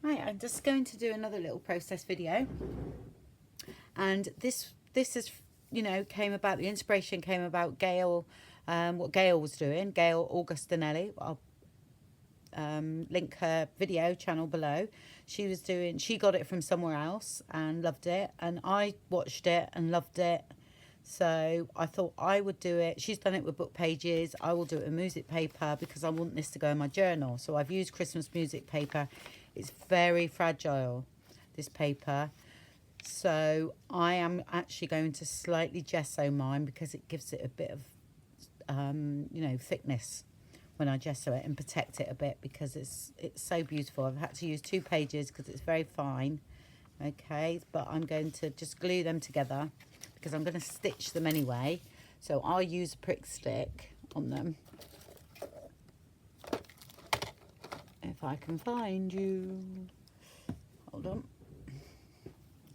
Right, I'm just going to do another little process video, and this is, you know, came about, the inspiration came about Gayle, what Gayle was doing, Gayle Agostinelli. I'll link her video channel below. She got it from somewhere else and loved it, and I watched it and loved it. So I thought I would do it. She's done it with book pages. I will do it with music paper because I want this to go in my journal. So I've used Christmas music paper. It's very fragile, this paper. So I am actually going to slightly gesso mine because it gives it a bit of, you know, thickness when I gesso it, and protect it a bit because it's so beautiful. I've had to use 2 pages because it's very fine. Okay, but I'm going to just glue them together because I'm going to stitch them anyway. So I'll use a prick stick on them. If I can find you. Hold on.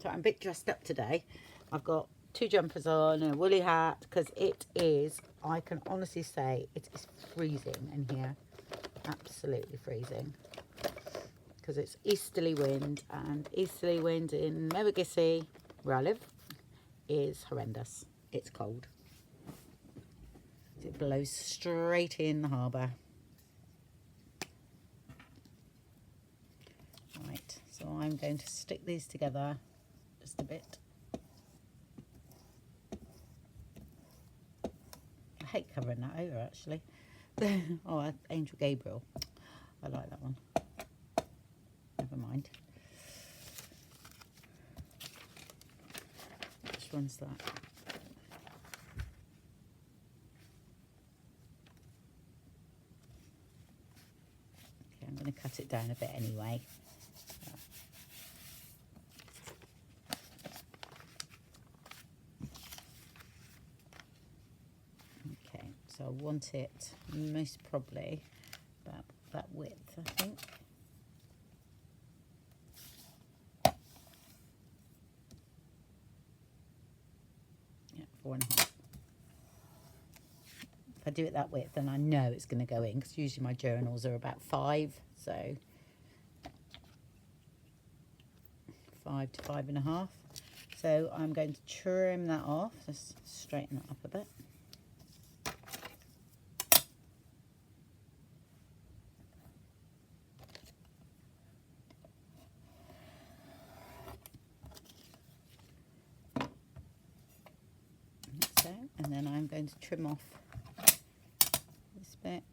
So I'm a bit dressed up today. I've got 2 jumpers on and a woolly hat because it is, I can honestly say, it is freezing in here. Absolutely freezing. Because it's easterly wind, and easterly wind in Mewagissey, where I live, is horrendous. It's cold. It blows straight in the harbour. Right, so I'm going to stick these together just a bit. I hate covering that over, actually. Oh, Angel Gabriel. I like that one. Never mind. Which one's that? Okay, I'm going to cut it down a bit anyway. Okay, so I want it most probably about that width, I think. Yeah, 4.5. If I do it that width, then I know it's going to go in, because usually my journals are about 5, so 5 to 5.5. So I'm going to trim that off, just straighten that up a bit. So, and then I'm going to trim off this bit.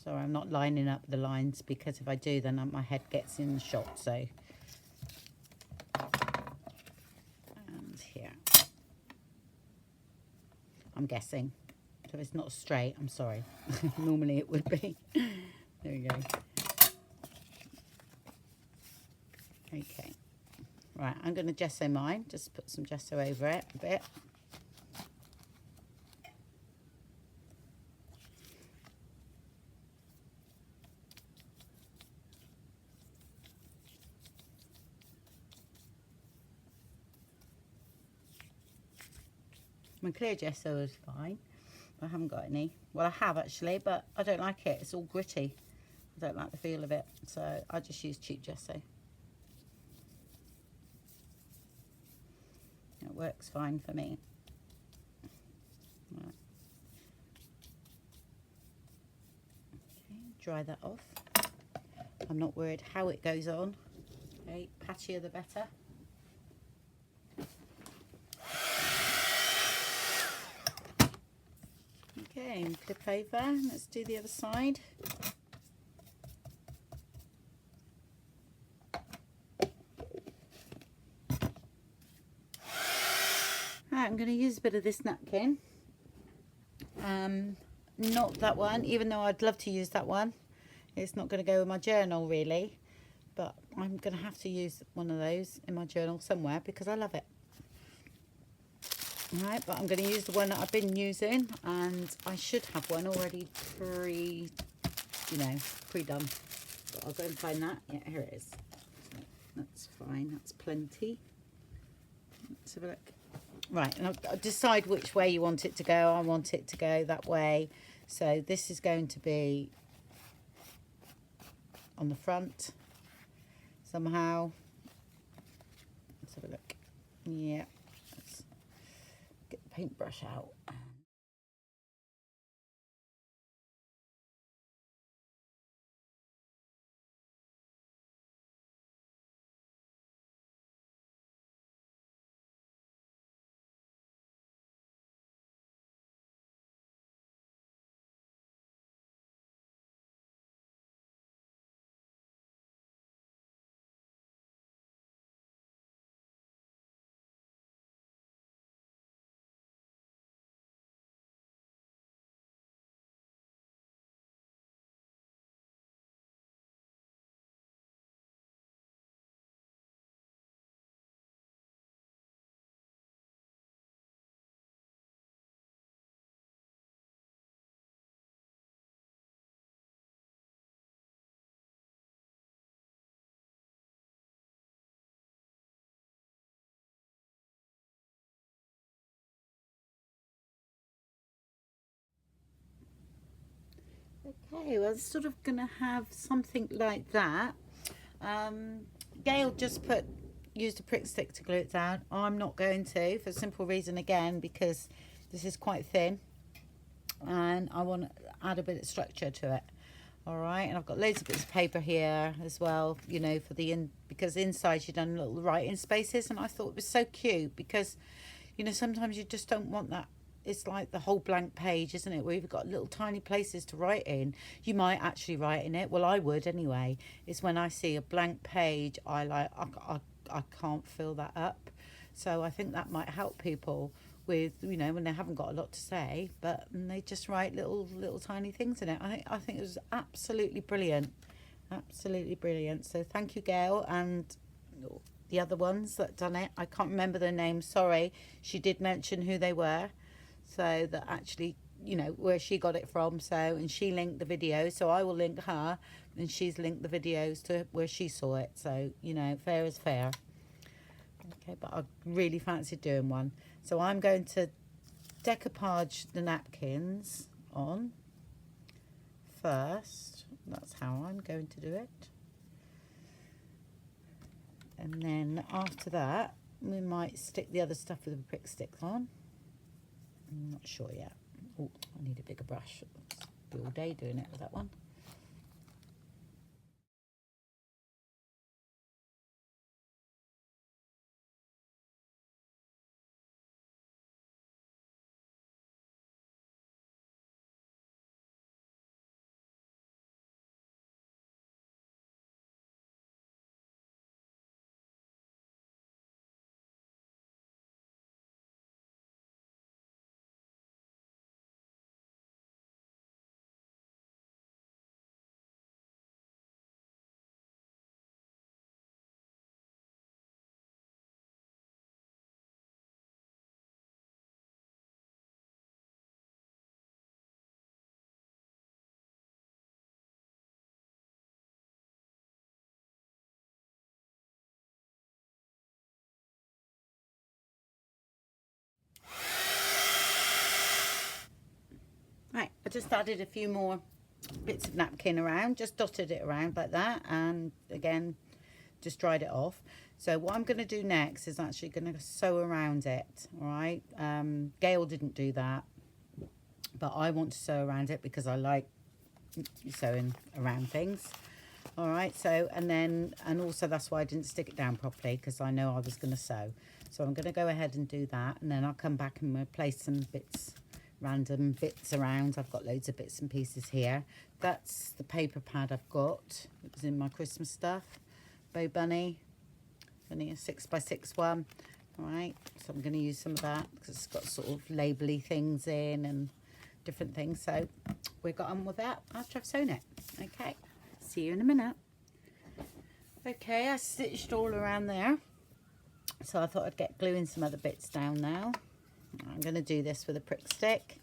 Sorry, I'm not lining up the lines, because if I do, then my head gets in the shot. So, and here, I'm guessing. So it's not straight, I'm sorry. Normally it would be. There we go. Okay. Right, I'm going to gesso mine. Just put some gesso over it a bit. My clear gesso is fine. I haven't got any. Well, I have actually, but I don't like it. It's all gritty. I don't like the feel of it. So I just use cheap gesso. It works fine for me. Right. Okay, dry that off. I'm not worried how it goes on. Okay, patchier the better. Okay, and flip over. Let's do the other side. Right, I'm going to use a bit of this napkin. Not that one, even though I'd love to use that one. It's not going to go in my journal really, but I'm going to have to use one of those in my journal somewhere because I love it. Right, but I'm going to use the one that I've been using, and I should have one already pre-done. But I'll go and find that. Yeah, here it is. So that's fine. That's plenty. Let's have a look. Right, and I'll decide which way you want it to go. I want it to go that way. So this is going to be on the front somehow. Let's have a look. Yeah, let's get the paintbrush out. Okay, well, it's sort of going to have something like that. Gayle just used a prick stick to glue it down. I'm not going to, for a simple reason again, because this is quite thin and I want to add a bit of structure to it. All right, and I've got loads of bits of paper here as well, you know, for because inside you've done little writing spaces, and I thought it was so cute because, you know, sometimes you just don't want that. It's like the whole blank page, isn't it, where you've got little tiny places to write in. You might actually write in it. Well, I would anyway. It's when I see a blank page, I can't fill that up. So I think that might help people with, you know, when they haven't got a lot to say, but they just write little tiny things in it. I think it was absolutely brilliant. Absolutely brilliant. So thank you, Gayle, and the other ones that done it. I can't remember their names, sorry. She did mention who they were, so that actually, you know, where she got it from. So, and she linked the video, so I will link her, and she's linked the videos to where she saw it. So, you know, fair is fair. Okay, but I really fancied doing one. So I'm going to decoupage the napkins on first. That's how I'm going to do it. And then after that, we might stick the other stuff with the prick sticks on. I'm not sure yet. Oh, I need a bigger brush. I'll be all day doing it with that one. Right, I just added a few more bits of napkin around, just dotted it around like that, and again, just dried it off. So what I'm going to do next is actually going to sew around it, all right? Gayle didn't do that, but I want to sew around it because I like sewing around things. All right, so, and also that's why I didn't stick it down properly, because I know I was going to sew. So I'm going to go ahead and do that, and then I'll come back and place some bits, random bits around. I've got loads of bits and pieces here. That's the paper pad I've got. It was in my Christmas stuff. Bow Bunny, only a 6x6 one. All right, so I'm going to use some of that because it's got sort of labely things in and different things. So we got on with that after I've sewn it. Okay, see you in a minute. Okay, I stitched all around there, so I thought I'd get gluing some other bits down now. I'm going to do this with a prick stick.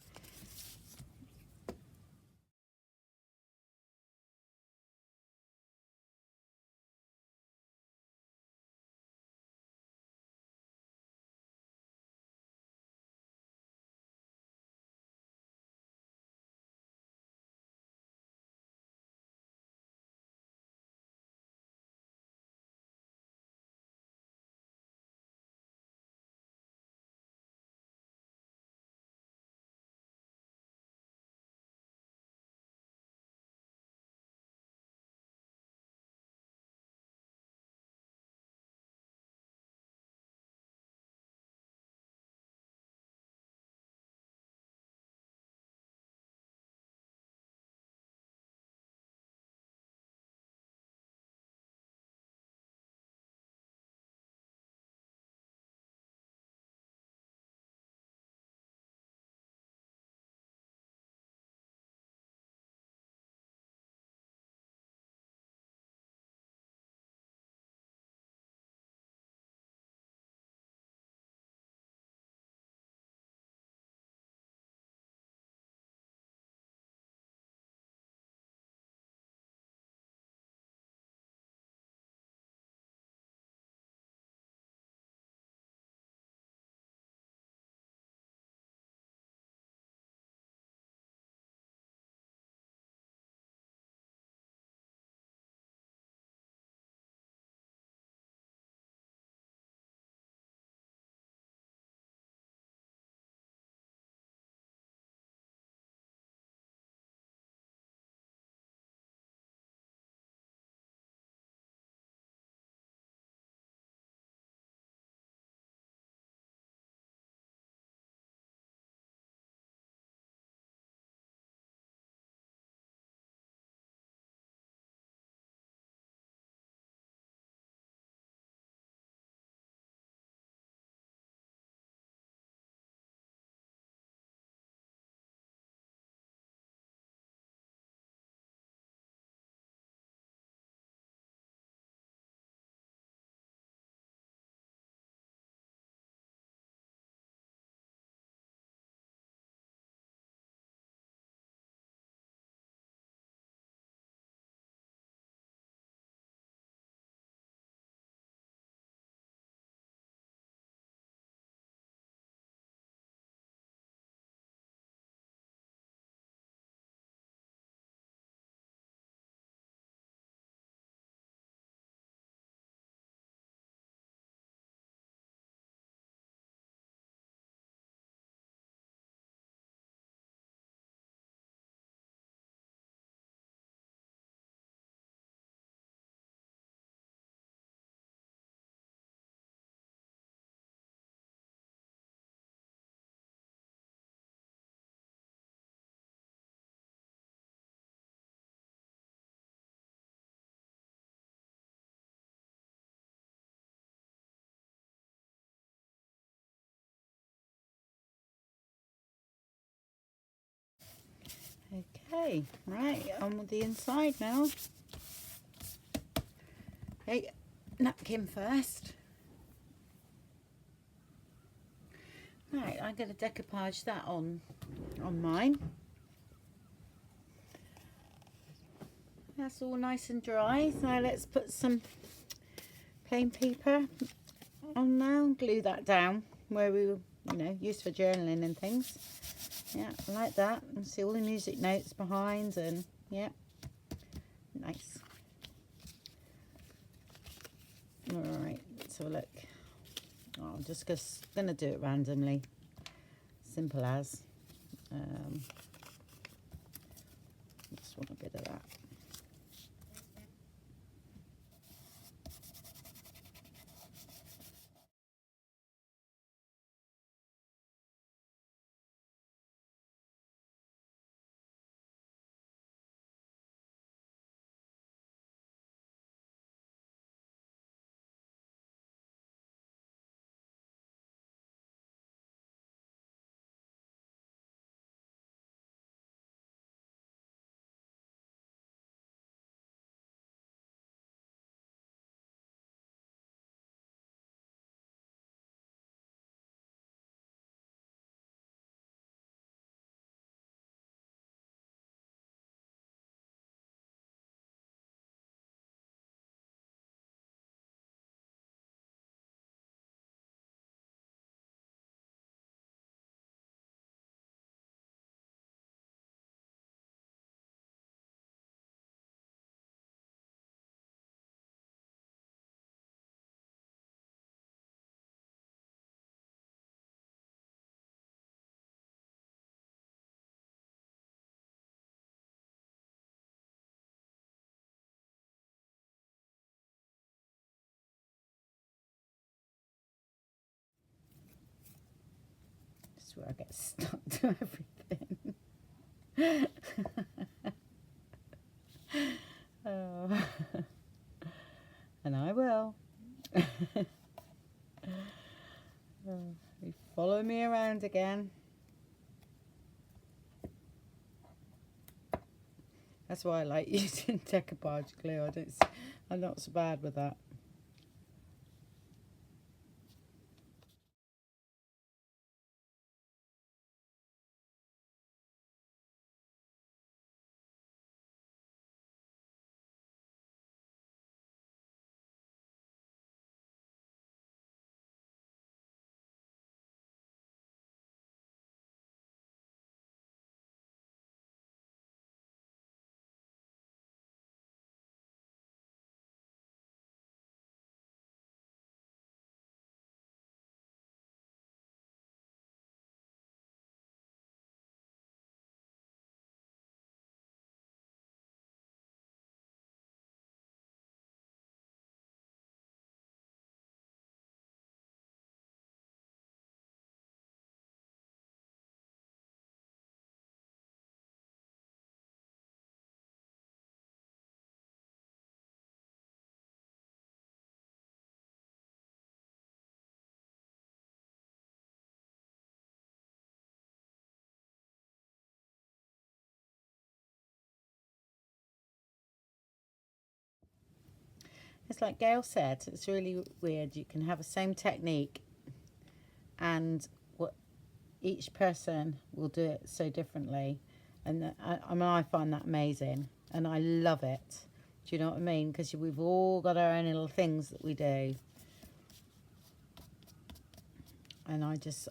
Okay, right, on with the inside now. Okay, napkin first. Right, I'm going to decoupage that on mine. That's all nice and dry. So let's put some plain paper on now. Glue that down where we were, used for journaling and things. Yeah, like that. And see all the music notes behind, and yeah, nice. All right, let's have a look. Oh, I'm just gonna do it randomly. Simple as. Just want a bit of that. This is where I get stuck to everything. Oh. And I will. You follow me around again. That's why I like using decoupage glue. I'm not so bad with that. It's like Gayle said, it's really weird. You can have the same technique, and what each person will do it so differently. And I find that amazing, and I love it. Do you know what I mean? Because we've all got our own little things that we do. And I just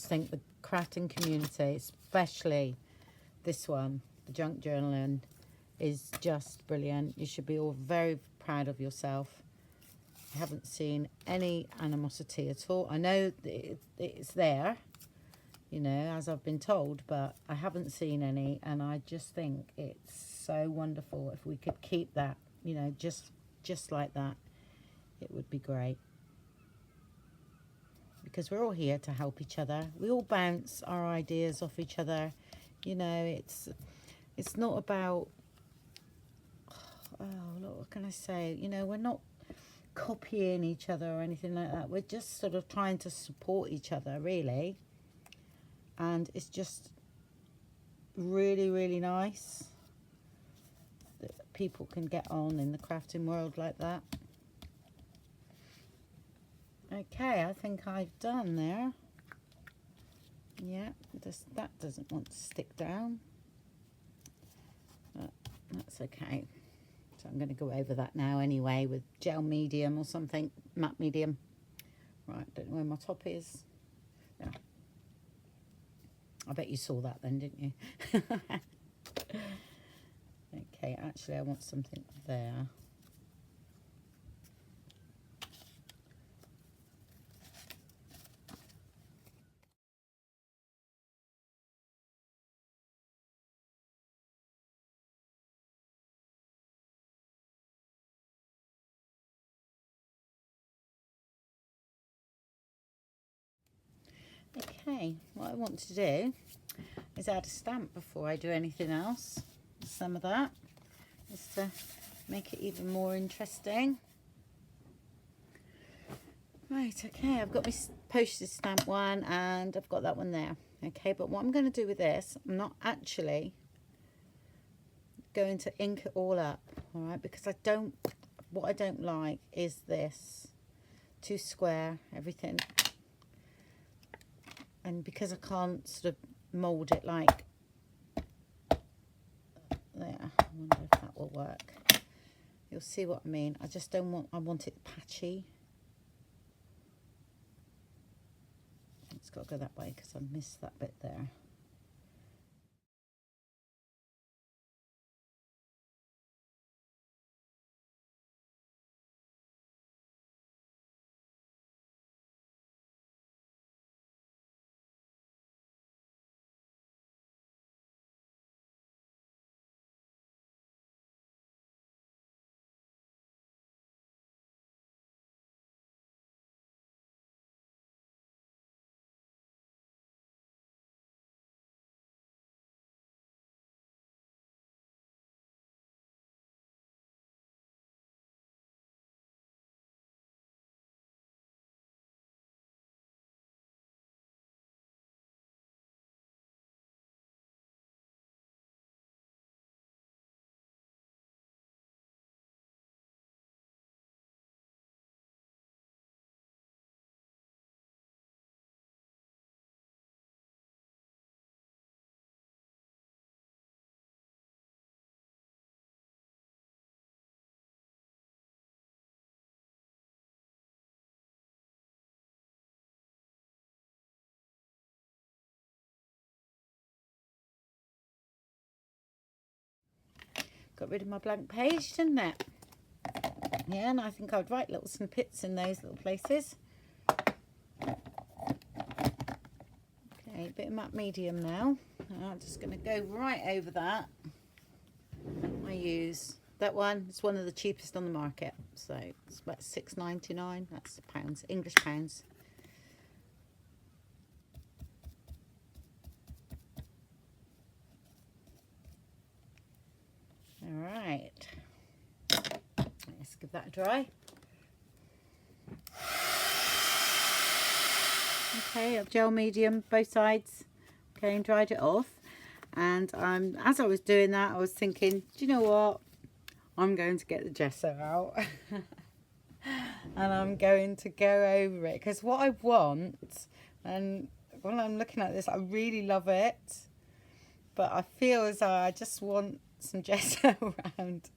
think the crafting community, especially this one, the junk journaling, is just brilliant. You should be all very proud of yourself. I haven't seen any animosity at all. I know it's there, as I've been told, but I haven't seen any, and I just think it's so wonderful. If we could keep that, just like that, it would be great. Because we're all here to help each other. We all bounce our ideas off each other. It's not about, what can I say? We're not copying each other or anything like that. We're just sort of trying to support each other, really. And it's just really, really nice that people can get on in the crafting world like that. Okay, I think I've done there. Yeah, that doesn't want to stick down, but that's okay. So I'm going to go over that now anyway with gel medium or something, matte medium. Right, don't know where my top is. Yeah. I bet you saw that then, didn't you? Okay, actually I want something there. Okay, what I want to do is add a stamp before I do anything else. Some of that, just to make it even more interesting. Right, okay, I've got my postage stamp one and I've got that one there. Okay, but what I'm going to do with this, I'm not actually going to ink it all up, all right, because what I don't like is this, too square, everything. And because I can't sort of mould it like there, I wonder if that will work. You'll see what I mean. I just don't want, I want it patchy. It's got to go that way because I missed that bit there. Got rid of my blank page, didn't it? Yeah, and I think I'd write little snippets in those little places. Okay, a bit of matte medium now. I'm just going to go right over that. I use that one. It's one of the cheapest on the market, so it's about £6.99. That's pounds, English pounds. All right, let's give that a dry. Okay, I've gel medium both sides. Okay, and dried it off. And as I was doing that, I was thinking, do you know what? I'm going to get the gesso out. And I'm going to go over it. Because what I want, and when I'm looking at this, I really love it. But I feel as though I just want some gesso around.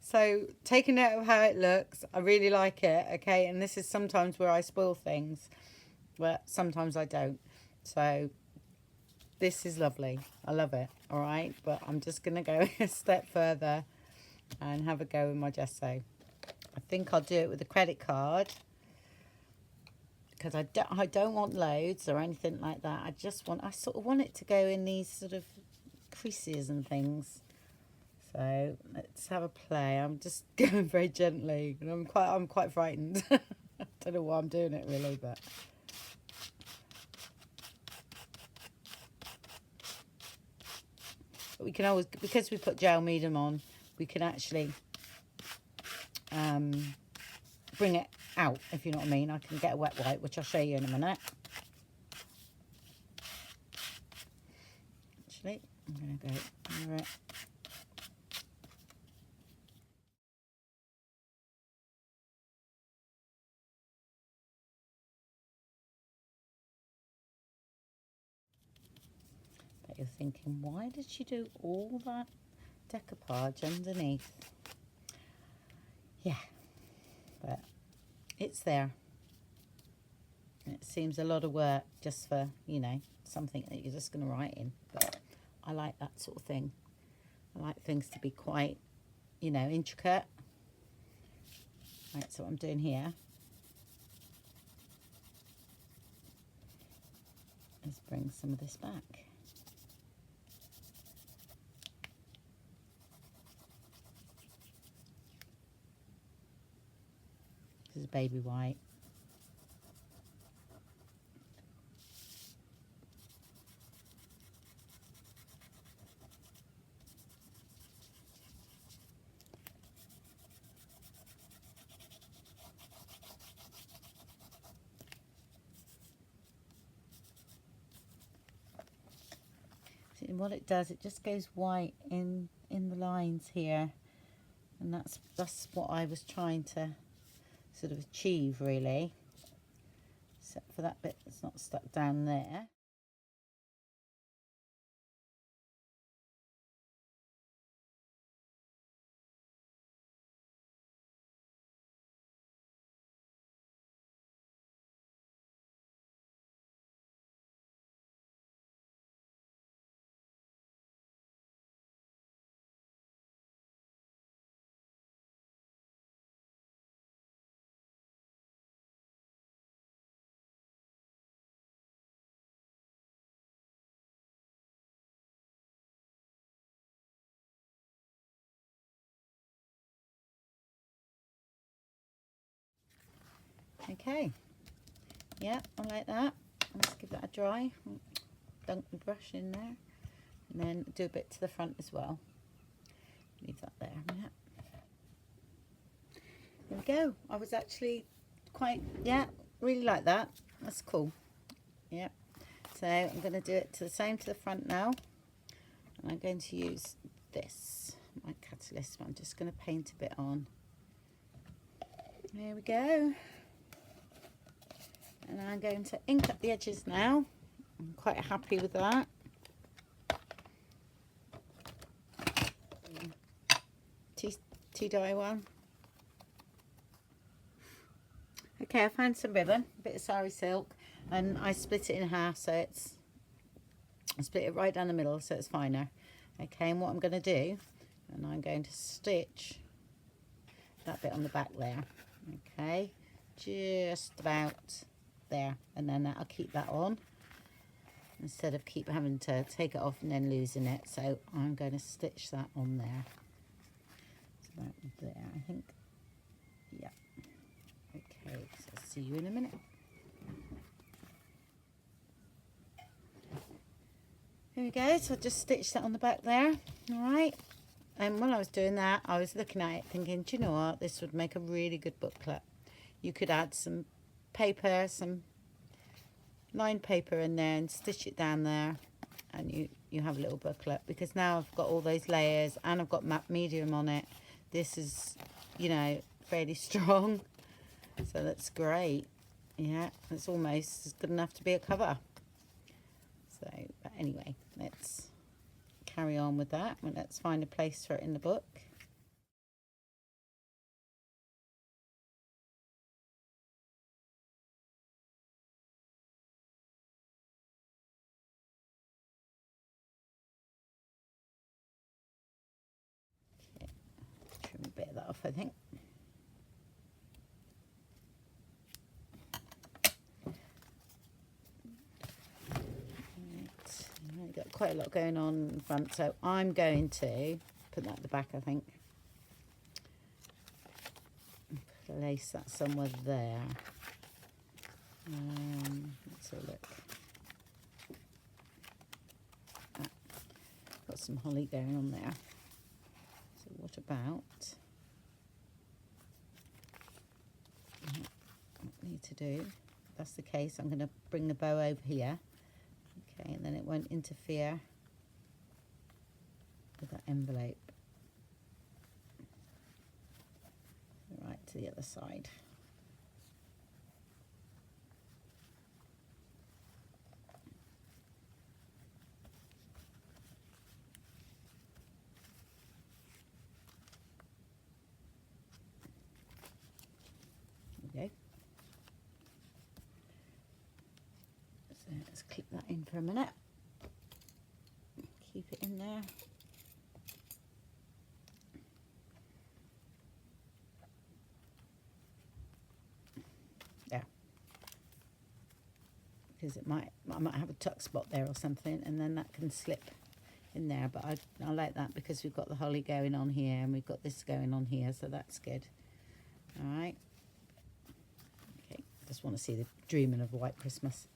So taking note of how it looks, I really like it. Okay, and this is sometimes where I spoil things. But sometimes I don't. So this is lovely. I love it. All right. But I'm just going to go a step further and have a go with my gesso. I think I'll do it with a credit card. Because I don't want loads or anything like that. I sort of want it to go in these sort of creases and things. So let's have a play. I'm just going very gently. And I'm quite frightened. I don't know why I'm doing it really, but... we can always, because we put gel medium on, we can actually bring it out, if you know what I mean. I can get a wet wipe, which I'll show you in a minute. Actually, I'm going to go over it. But you're thinking, why did she do all that decoupage underneath? Yeah, but it's there. It seems a lot of work just for, you know, something that you're just going to write in. But I like that sort of thing. I like things to be quite, you know, intricate. Right, so what I'm doing here is bring some of this back. This is baby white. And what it does, it just goes white in the lines here, and that's what I was trying to sort of achieve, really, except for that bit that's not stuck down there. Okay, yeah, I like that. Let's give that a dry. Dunk the brush in there, and then do a bit to the front as well. Leave that there a minute. There we go. I was actually quite, yeah, really like that. That's cool. Yeah. So I'm going to do it to the same to the front now, and I'm going to use this, my catalyst. I'm just going to paint a bit on. There we go. And I'm going to ink up the edges now. I'm quite happy with that. Tea dye one. Okay, I found some ribbon, a bit of sari silk, and I split it in half, so I split it right down the middle so it's finer. Okay, and what I'm going to do, and I'm going to stitch that bit on the back there. Okay, just about there, and then I'll keep that on instead of keep having to take it off and then losing it. So I'm going to stitch that on there. So about there, I think. Yeah. Okay, so I'll see you in a minute. Here we go. So I just stitched that on the back there. All right. And when I was doing that, I was looking at it thinking, do you know what? This would make a really good booklet. You could add some paper, some lined paper in there and stitch it down there, and you have a little booklet, because now I've got all those layers and I've got matte medium on it. This is, you know, fairly strong, so that's great. Yeah, it's almost good enough to be a cover. So, but anyway, let's carry on with that. Well, let's find a place for it in the book. Trim a bit of that off, I think. Right. Got quite a lot going on in front, so I'm going to put that at the back, I think. Place that somewhere there. Let's have a look. Got some holly going on there. So what about, what I need to do, if that's the case, I'm going to bring the bow over here. Okay, and then it won't interfere with that envelope. Right to the other side. There we go. So let's clip that in for a minute. Keep it in there. There. Because I might have a tuck spot there or something, and then that can slip in there. But I like that because we've got the holly going on here and we've got this going on here, so that's good. All right. Okay. Just want to see the dreaming of white Christmas.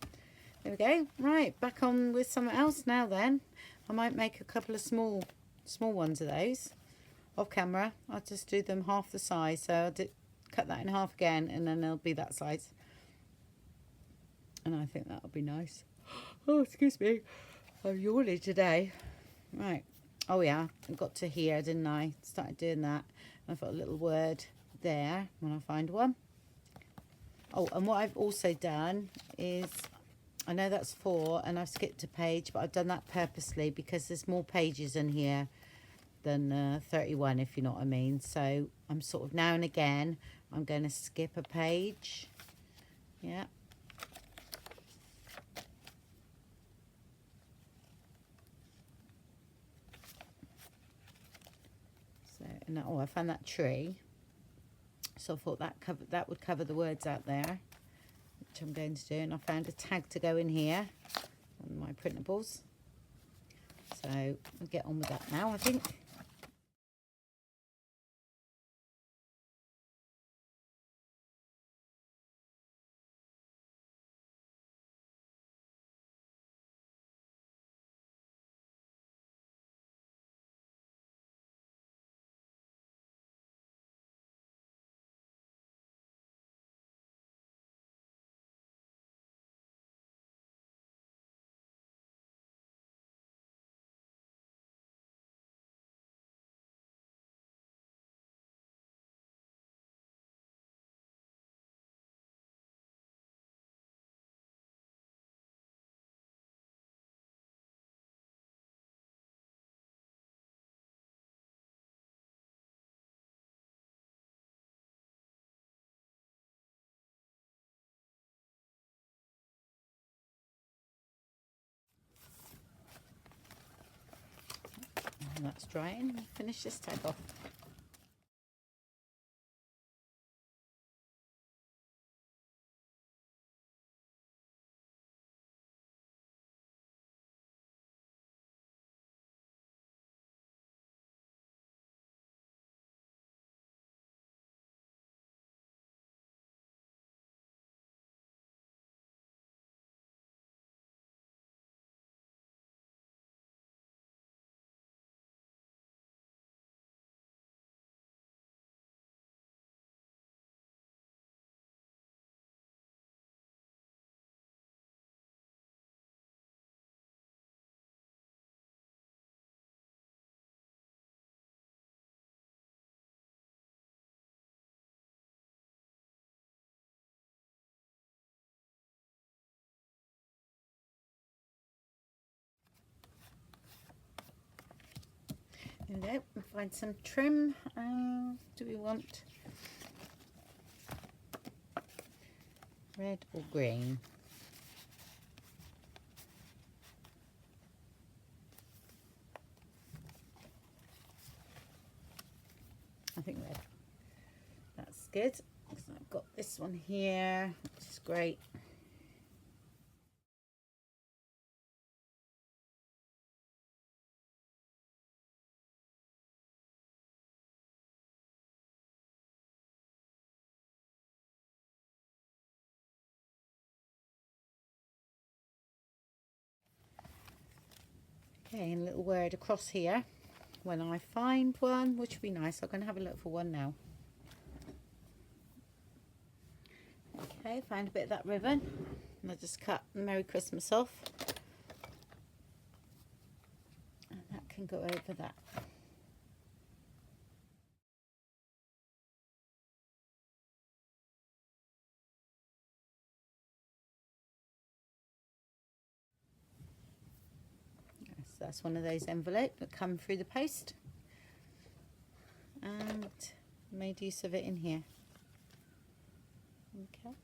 There we go. Right, back on with something else now then. I might make a couple of small ones of those off camera. I'll just do them half the size. So I'll cut that in half again, and then they'll be that size. And I think that'll be nice. Oh, excuse me. I'm yawning today. Right. Oh yeah, I got to here, didn't I? Started doing that. I've got a little word there when I find one. Oh, and what I've also done is, I know that's 4 and I've skipped a page, but I've done that purposely because there's more pages in here than 31, if you know what I mean. So I'm sort of now and again, I'm going to skip a page. Yeah. So, and oh, I found that tree. So I thought that would cover the words out there, which I'm going to do. And I found a tag to go in here on my printables. So I'll get on with that now, I think. And that's drying. Finish this tag off. There we go. We'll find some trim. Do we want red or green? I think red. That's good. So I've got this one here, which is great. Okay, and a little word across here when I find one, which would be nice. I'm going to have a look for one now. Okay, find a bit of that ribbon, and I just cut Merry Christmas off. And that can go over that. Yes, that's one of those envelopes that come through the post, and made use of it in here. Okay.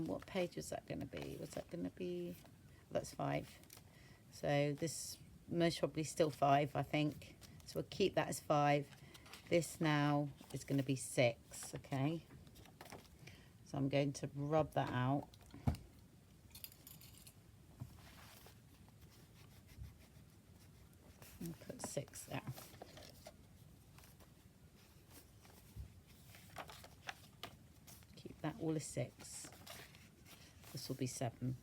What page was that going to be? Was that going to be? That's 5. So this most probably still 5, I think. So we'll keep that as 5. This now is going to be 6. Okay. So I'm going to rub that out. And put 6 there. Keep that all as 6. This will be 7.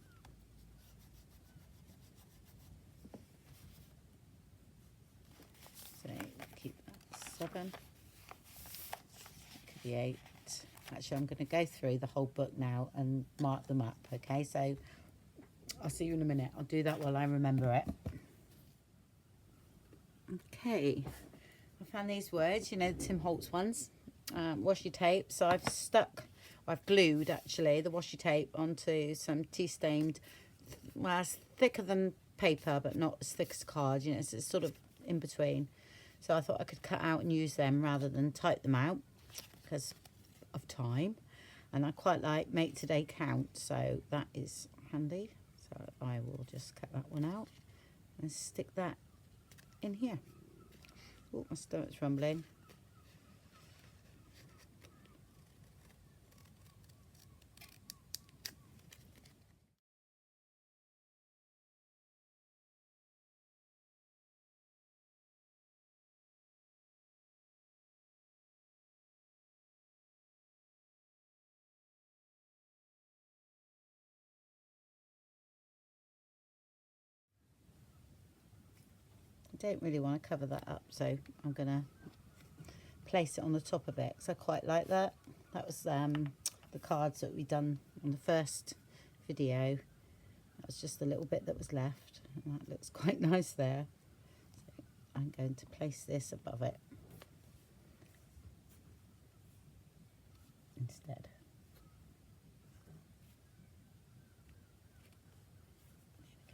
So keep that 7. Could be 8. Actually, I'm going to go through the whole book now and mark them up. Okay, so I'll see you in a minute. I'll do that while I remember it. Okay, I found these words, you know, the Tim Holtz ones. Washi tape. So I've glued actually the washi tape onto some tea stained, well, it's thicker than paper but not as thick as card, you know, it's sort of in between. So I thought I could cut out and use them rather than type them out because of time, and I quite like make today count, so that is handy. So I will just cut that one out and stick that in here. Oh, my stomach's rumbling. I don't really want to cover that up, so I'm going to place it on the top of it because I quite like that. That was the cards that we done on the first video. That was just a little bit that was left, and that looks quite nice there. So I'm going to place this above it instead.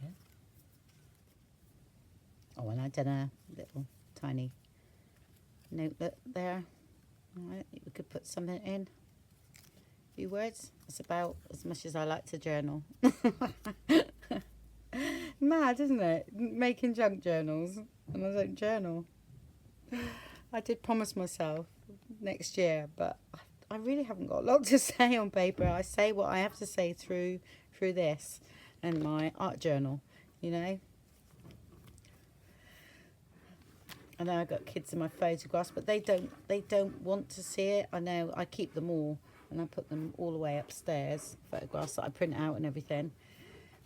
There we go. Oh, and I've done a little tiny notelet there. All right, we could put something in. A few words. It's about as much as I like to journal. Mad, isn't it? Making junk journals, and I don't journal. I did promise myself next year, but I really haven't got a lot to say on paper. I say what I have to say through this and my art journal, you know. I know I've got kids in my photographs, but they don't want to see it. I know I keep them all, and I put them all the way upstairs, photographs that I print out and everything,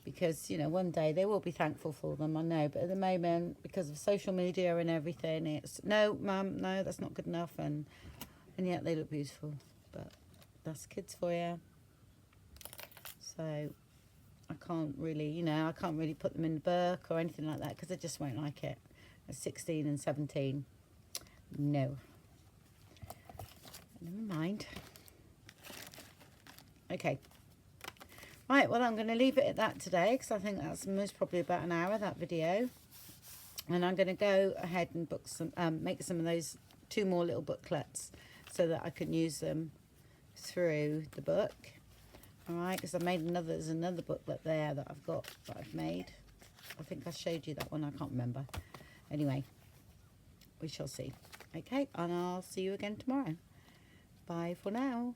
because, you know, one day they will be thankful for them, I know. But at the moment, because of social media and everything, it's, no, Mum, no, that's not good enough, and yet they look beautiful. But that's kids for you. So I can't really, you know, I can't really put them in the book or anything like that because they just won't like it. At 16 and 17, no. Never mind. Okay. Right, well, I'm going to leave it at that today because I think that's most probably about an hour, that video. And I'm going to go ahead and book some, make some of those 2 more little booklets so that I can use them through the book. All right, because I made there's another booklet there that I've made. I think I showed you that one, I can't remember. Anyway, we shall see. Okay, and I'll see you again tomorrow. Bye for now.